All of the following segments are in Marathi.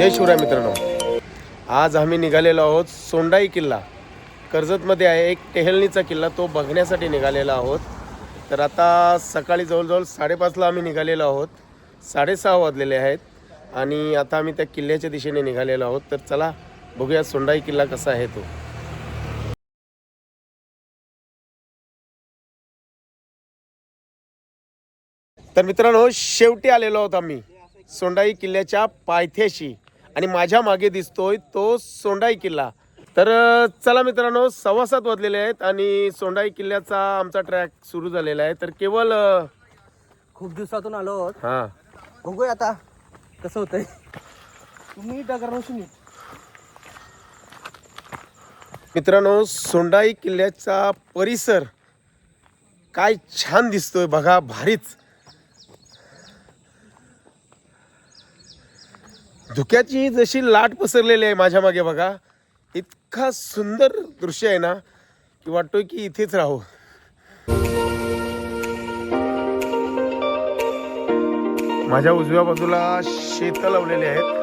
जय शिवराय मित्रांनो, आज आम्ही निघालेलो आहोत सोंडाई किल्ला कर्जतमध्ये आहे. एक टेहळणीचा किल्ला, तो बघण्यासाठी निघालेला आहोत. तर आता सकाळी जवळजवळ 5:30ला आम्ही निघालेलो आहोत. 6:30 वाजलेले आहेत आणि आता आम्ही त्या किल्ल्याच्या दिशेने निघालेलो आहोत. तर चला बघूया सोंडाई किल्ला कसा आहे तो. तर मित्रांनो, शेवटी आलेलो आहोत आम्ही सोंडाई किल्ल्याच्या पायथ्याशी आणि माझ्या मागे दिसतोय तो सोंडाई किल्ला. तर चला मित्रांनो, 7:15 वाजलेले आहेत आणि सोंडाई किल्ल्याचा आमचा ट्रॅक सुरू झालेला आहे. तर केवळ खूप दिवसातून आलो आहोत. हां बघूया आता कसं होतंय. तुम्ही डगरनशी मित्रांनो, सोंडाई किल्ल्याचा परिसर काय छान दिसतोय बघा, भारीच. धुक्याची जशी लाट पसरलेली आहे माझ्या मागे बघा, इतका सुंदर दृश्य आहे ना की वाटतोय की इथेच राहू. माझ्या उजव्या बाजूला शेतं लावलेले आहेत.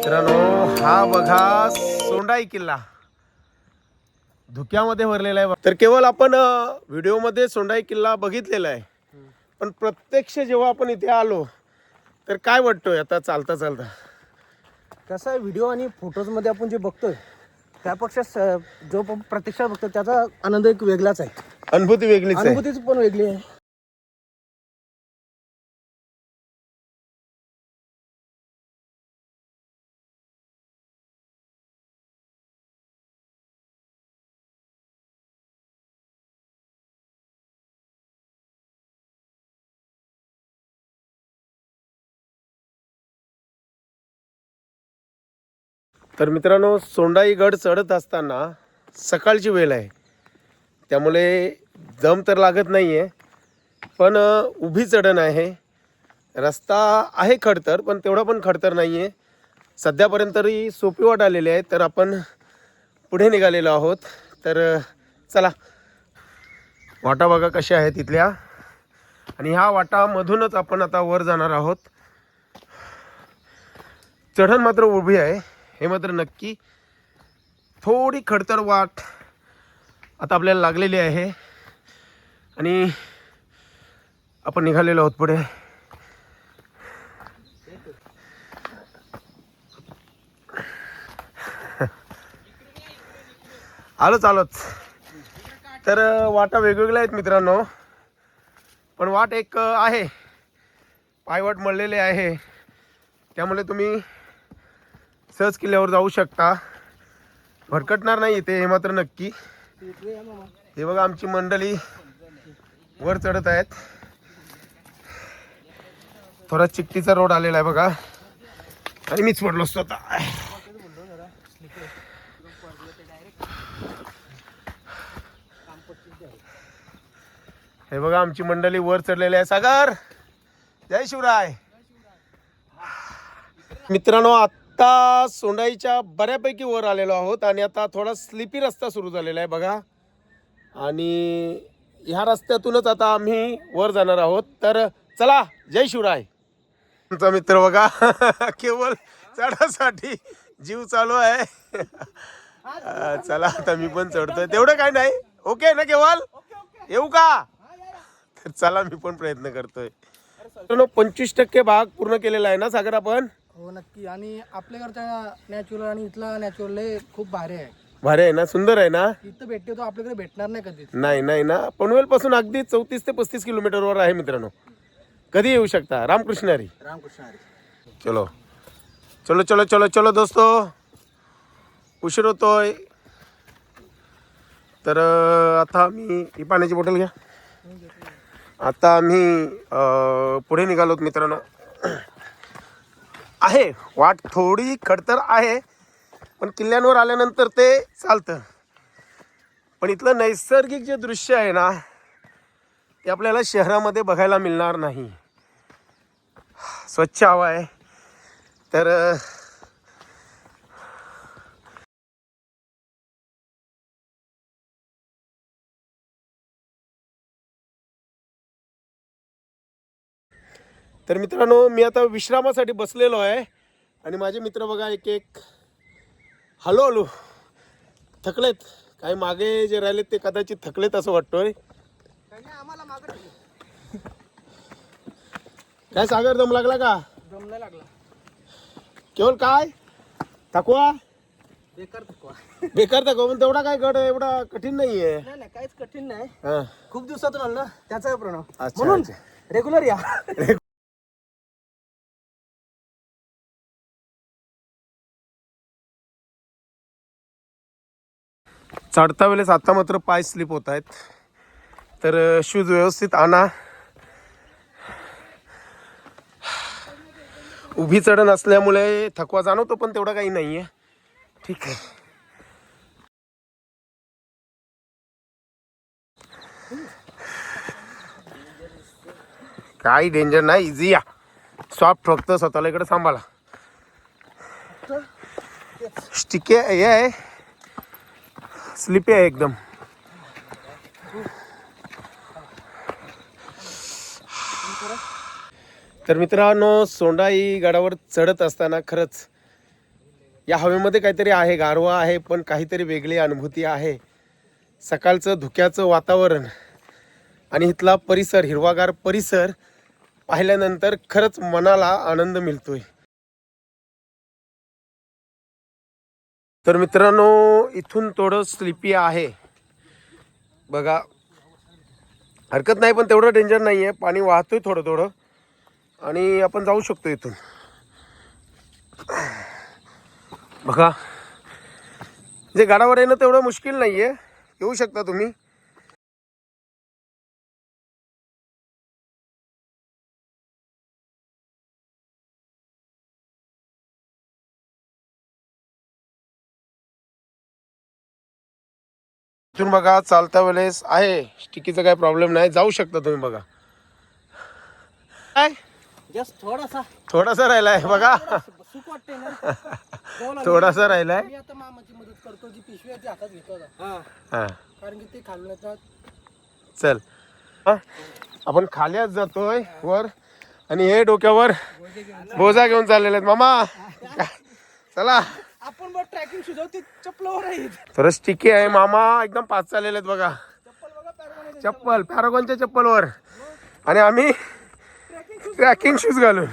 मित्रांनो, हा बघा सोंडाई किल्ला धुक्यामध्ये भरलेला आहे. तर केवळ आपण व्हिडिओमध्ये सोंडाई किल्ला बघितलेला आहे, पण प्रत्यक्ष जेव्हा आपण इथे आलो तर काय वाटतोय आता चालता चालता. कसं आहे, व्हिडिओ आणि फोटोजमध्ये आपण जे बघतोय त्यापेक्षा जो प्रत्यक्षात बघतो त्याचा आनंद एक वेगळाच आहे. अनुभूती वेगळीच आहे. अनुभूतीच पण वेगळी आहे. तर मित्रांनो, सोंडाई गड चढत असताना सकाळची वेळ आहे, त्यामुळे दम तर लागत नाही आहे, पण उभी चढण आहे. रस्ता आहे खडतर, पण तेवढा पण खडतर नाही आहे. सध्यापर्यंत तरी सोपी वाट आलेली आहे. तर आपण पुढे निघालेलो आहोत. तर चला, वाटा बघा कशा आहेत तिथल्या, आणि ह्या वाटामधूनच आपण आता वर जाणार आहोत. चढण मात्र उभी आहे हे मात्र नक्की. थोडी खडतर वाट आता आपल्याला लागलेली आहे आणि आपण निघालेलो आहोत पुढे. आलोच. तर वाटा वेगवेगळ्या आहेत मित्रांनो, पण वाट एक आहे, पायवाट मळलेले आहे, त्यामुळे तुम्ही सहज किल्ल्यावर जाऊ शकता. भरकटणार नाही इथे हे मात्र नक्की. हे बघा, आमची मंडळी वर चढत आहेत. थोडा चिकटीचा रोड आलेला आहे बघा, आणि मीच पडलो असतो आता. हे बघा, आमची मंडळी वर चढलेली आहे. सागर, जय शिवराय. मित्रांनो, आता सोंडाईच्या बऱ्यापैकी वर आलेलो आहोत आणि आता थोडा स्लिपी रस्ता सुरू झालेला आहे बघा, आणि ह्या रस्त्यातूनच आता आम्ही वर जाणार आहोत. तर चला, जय शिवराय. आमचा मित्र बघा केवळ चढासाठी जीव चालू आहे. चला, आता मी पण चढतोय, तेवढं काय नाही. ओके ना केवळ, येऊ का? तर चला, मी पण प्रयत्न करतोय. 25% भाग पूर्ण केलेला आहे ना सागर आपण? हो नक्की. आणि आपल्याकडच्या नॅचरल आणि इथला नॅचरल खूप भारी आहे. भारी आहे ना, सुंदर आहे ना. इथं भेटते तो आपल्याकडे भेटणार नाही कधीच. नाही ना, पनवेल पासून अगदी 34 ते 35 किलोमीटरवर आहे मित्रांनो. कधी येऊ शकता. रामकृष्ण हरी. रामकृष्ण हरी. चलो चलो चलो चलो चलो दोस्तो, उशीर होतोय. तर आता आम्ही, ही पाण्याची बॉटल घ्या. आता आम्ही पुढे निघालोत मित्रांनो. आहे वाट थोडी खडतर आहे, पण किल्ल्यांवर आल्यानंतर ते चालतं. पण इथलं नैसर्गिक जे दृश्य आहे ना, ते आपल्याला शहरामध्ये बघायला मिळणार नाही. स्वच्छ हवा आहे. तर तर मित्रांनो मी आता विश्रामासाठी बसलेलो आहे आणि माझे मित्र बघा एक एक हलो हलो थकलेत. काही मागे जे राहिलेत ते कदाचित थकलेत असं वाटतोय. आम्हाला मागं काय सागर दम लागला का? दम नाही लागला, केवळ काय थकवा बेकार थकवा. बेकार थकवा पण तेवढा काय गड एवढा कठीण नाहीये. नाही नाही काहीच कठीण नाही, हा खूप दिवसातून आलो ना त्याचा परिणाम. अच्छा, म्हणून अच्छा. रेग्युलर या. चढता वेळेस आता मात्र पाय स्लिप होत आहेत, तर शूज व्यवस्थित आणा. उभी चढण असल्यामुळे थकवा जाणवतो पण तेवढा काही नाहीये. ठीक आहे. काही डेंजर नाही, इझी या. सॉफ्ट फक्त स्वतःला इकडे सांभाळा. स्टिकी हे आहे, स्लिपी आहे एकदम. तर मित्रांनो सोंडाई गडावर चढत असताना खरंच या हवेमध्ये काहीतरी आहे, गारवा आहे, पण काहीतरी वेगळी अनुभूती आहे. सकाळचं धुक्याचं वातावरण आणि इथला परिसर, हिरवागार परिसर पाहिल्यानंतर खरंच मनाला आनंद मिळतोय. तर मित्रांनो इथून थोडं स्लिपी आहे बघा, हरकत नाही पण तेवढं डेंजर नाही आहे. पाणी वाहतोय थोडं थोडं आणि आपण जाऊ शकतो इथून. बघा जे गडावर येणं तेवढं मुश्किल नाही आहे, येऊ शकता तुम्ही. इथून बघा चालता वेळेस आहे स्टिकीचा काही प्रॉब्लेम नाही, जाऊ शकता तुम्ही. बघा काय जस्ट थोडासा राहिलाय बघा, सुख वाटते ना. थोडासा राहिलाय. मी आता मामाची मदत करतो, जी पिशवी आहे ती हातात घेतो आता. हा कारण की ते खाल्लं जातात. चल हा, आपण खाली जातोय वर आणि हे डोक्यावर बोजा घेऊन चाललेले आहेत मामा. चला आपण बघ ट्रॅकिंग शूज होती चप्पलावर आहे. तर स्टिकी आहे मामा, एकदम पाच चाललेले आहेत बघा. चप्पल पॅरागॉनच्या चप्पलवर आणि आम्ही ट्रॅकिंग शूज घालून,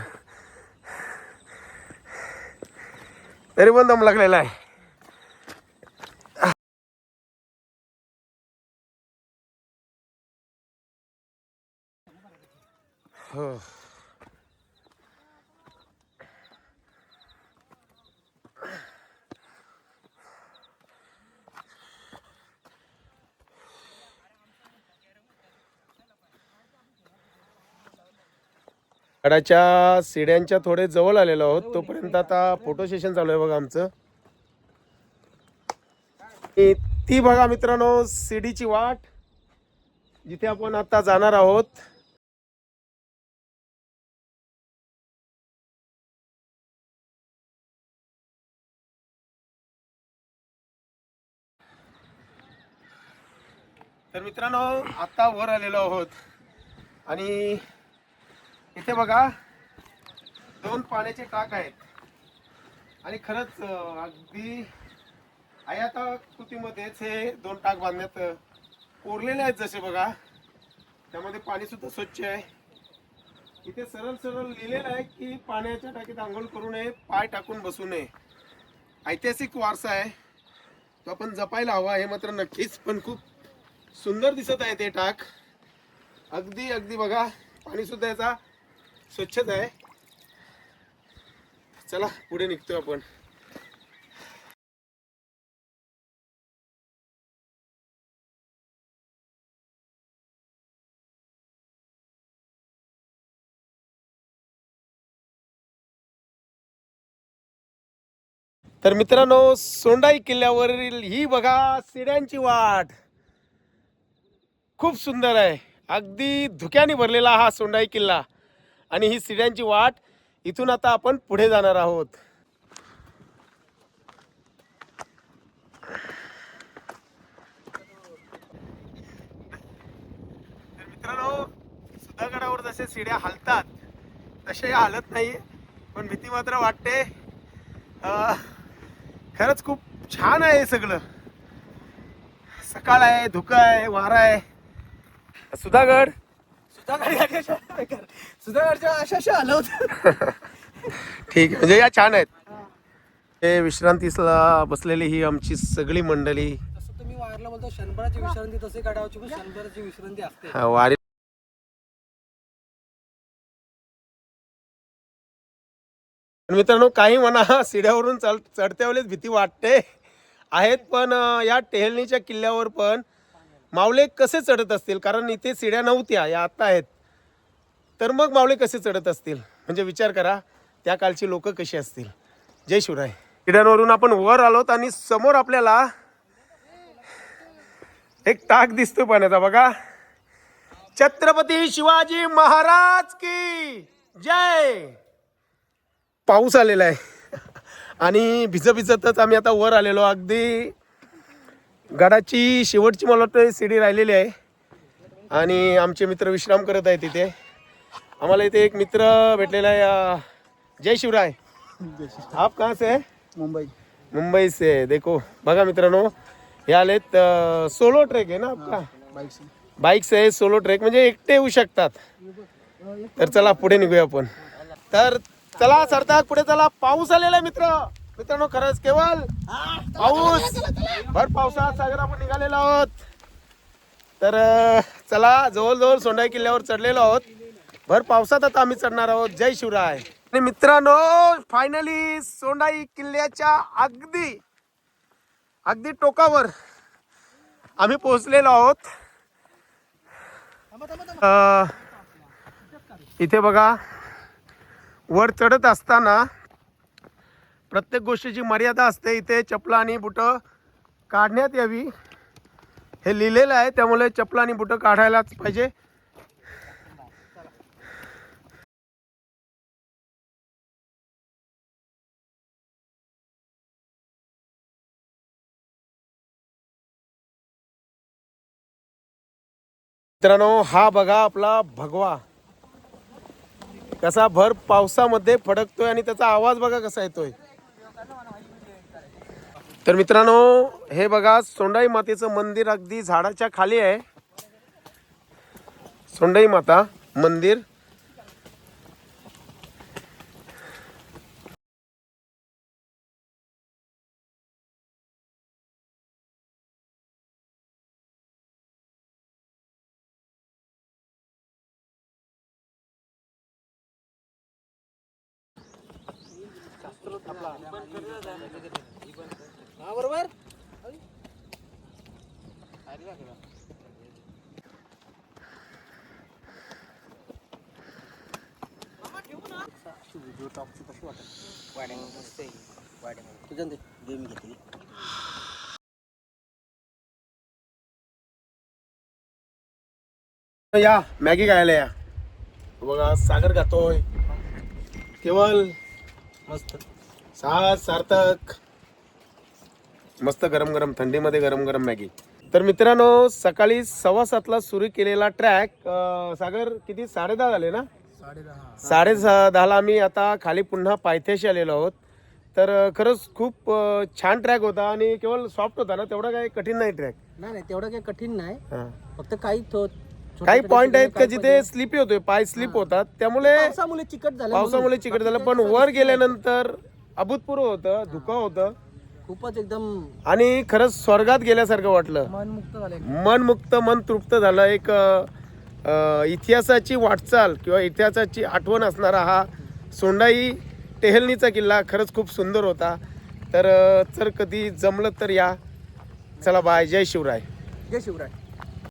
तरी पण दम लागलेला आहे. हो गडाच्या सीड्यांच्या थोडे जवळ आलेलो आहोत, तोपर्यंत आता फोटो सेशन चालू आहे बघा आमचं. ती बघा मित्रांनो सीडीची वाट, जिथे आपण आता जाणार आहोत. तर मित्रांनो आता वर आलेलो आहोत आणि इथे बघा दोन पाण्याचे टाक आहेत आणि खरंच अगदी आयाता कृतीमध्येच हे दोन टाक बांधण्यात कोरलेले आहेत जसे बघा. त्यामध्ये पाणी सुद्धा स्वच्छ आहे. इथे सरळ सरळ लिहिलेलं आहे की पाण्याच्या टाकीत आंघोळ करू नये, पाय टाकून बसू नये. ऐतिहासिक वारसा आहे तो आपण जपायला हवा, हे मात्र नक्कीच. पण खूप सुंदर दिसत आहे ते टाक, अगदी अगदी बघा. पाणी सुद्धा याचा स्वच्छच आहे. चला पुढे निघतोय आपण. तर मित्रांनो सोंडाई किल्ल्यावरील ही बघा सीड्यांची वाट खूप सुंदर आहे. अगदी धुक्याने भरलेला हा सोंडाई किल्ला आणि ही सीड्यांची वाट. इथून आता आपण पुढे जाणार आहोत. तर मित्रांनो सुधागडावर जसे सीड्या हलतात तसे हालत नाही पण भीती मात्र वाटते. खरंच खूप छान आहे हे सगळं. सकाळ आहे, धुकं आहे, वारा आहे. सुधागड सुधागडच्या अशा आलं होतं. ठीक आहे, म्हणजे या छान आहेत. हे विश्रांतीला बसलेली ही आमची सगळी मंडळी. तसं तुम्ही वारला बोलतो शनिवारची विश्रांती तसे काढावची, पण शनिवारची विश्रांती असते. वारी मित्रांनो, काही म्हणा, सिड्यावरून चढत्या वेळेस भीती वाटते आहेत, पण या टेहळणीच्या किल्ल्यावर पण मावळे कसे चढत असतील, कारण इथे सिड्या नव्हत्या, या आता आहेत. तर मग मावळे कसे चढत असतील, म्हणजे विचार करा त्या कालची लोक कशी असतील. जय शिवराय. सिड्यांवरून आपण वर आलोत आणि समोर आपल्याला एक टाक दिसतोय पाण्याचा बघा. छत्रपती शिवाजी महाराज की जय. पाऊस आलेला आहे आणि भिजतच आम्ही आता वर आलेलो. अगदी गडाची शेवटची मला वाटतं शिडी राहिलेली आहे आणि आमचे मित्र विश्राम करत आहेत तिथे. आम्हाला इथे एक मित्र भेटलेला आहे. जय शिवराय. आप कहाँ से? मुंबई से. देखो बघा मित्रांनो, हे आलेत. सोलो ट्रेक आहे ना आपला? बाईक से सोलो ट्रेक, म्हणजे एकटे येऊ शकतात. तर चला पुढे निघूया आपण. तर चला सरता पुढे चला. पाऊस आलेला आहे मित्रांनो, खरंच केवळ पाऊस. भर पावसात सागर आपण निघालेलो आहोत. तर चला, जवळजवळ सोंडाई किल्ल्यावर चढलेलो आहोत. भर पावसात आता आम्ही चढणार आहोत. जय शिवराय. आणि मित्रांनो, फायनली सोंडाई किल्ल्याच्या अगदी टोकावर आम्ही पोहोचलेलो आहोत. इथे बघा, वर चढत असताना प्रत्येक गोष्टीची मर्यादा असते. इथे चपला आणि बुटं काढण्यात यावी हे लिहिलेलं आहे, त्यामुळे चपला आणि बुटं काढायलाच पाहिजे. मित्रांनो, हा बघा आपला भगवा कसा भर पावसामध्ये फडकतोय आणि त्याचा आवाज बघा कसा येतोय. तर मित्रांनो, हे बघा सोंडाई मातेचं मंदिर अगदी झाडाच्या खाली आहे. सोंडाई माता मंदिर. बरोबर. या मॅगी खायला या. बघा सागर खातोय केवळ. मस्त सार्थक. मस्त गरम गरम थंडीमध्ये गरम गरम मॅगी. तर मित्रांनो, सकाळी 7:15 सुरू केलेला ट्रॅक सागर किती 10:30 झाले ना? 10:30 आम्ही आता खाली पुन्हा पायथ्याशी आलेलो आहोत. तर खरंच खूप छान ट्रॅक होता आणि केवळ सॉफ्ट होता ना, तेवढा काही कठीण नाही ट्रॅक. नाही तेवढं काही कठीण नाही. हां, फक्त काही पॉइंट आहेत का जिथे स्लिपी होतोय, पाय स्लिप होतात, त्यामुळे पावसामुळे चिकट झालं. पण वर गेल्यानंतर अभूतपूर्व होतं, धुकं होतं, खूपच एकदम आणि खरंच स्वर्गात गेल्यासारखं वाटलं. मनमुक्त झाले. मन तृप्त झालं. एक इतिहासाची वाटचाल किंवा इतिहासाची आठवण असणारा हा सोंडाई टेहळणीचा किल्ला खरंच खूप सुंदर होता. तर कधी जमलं तर या. चला बाय. जय शिवराय. जय शिवराय.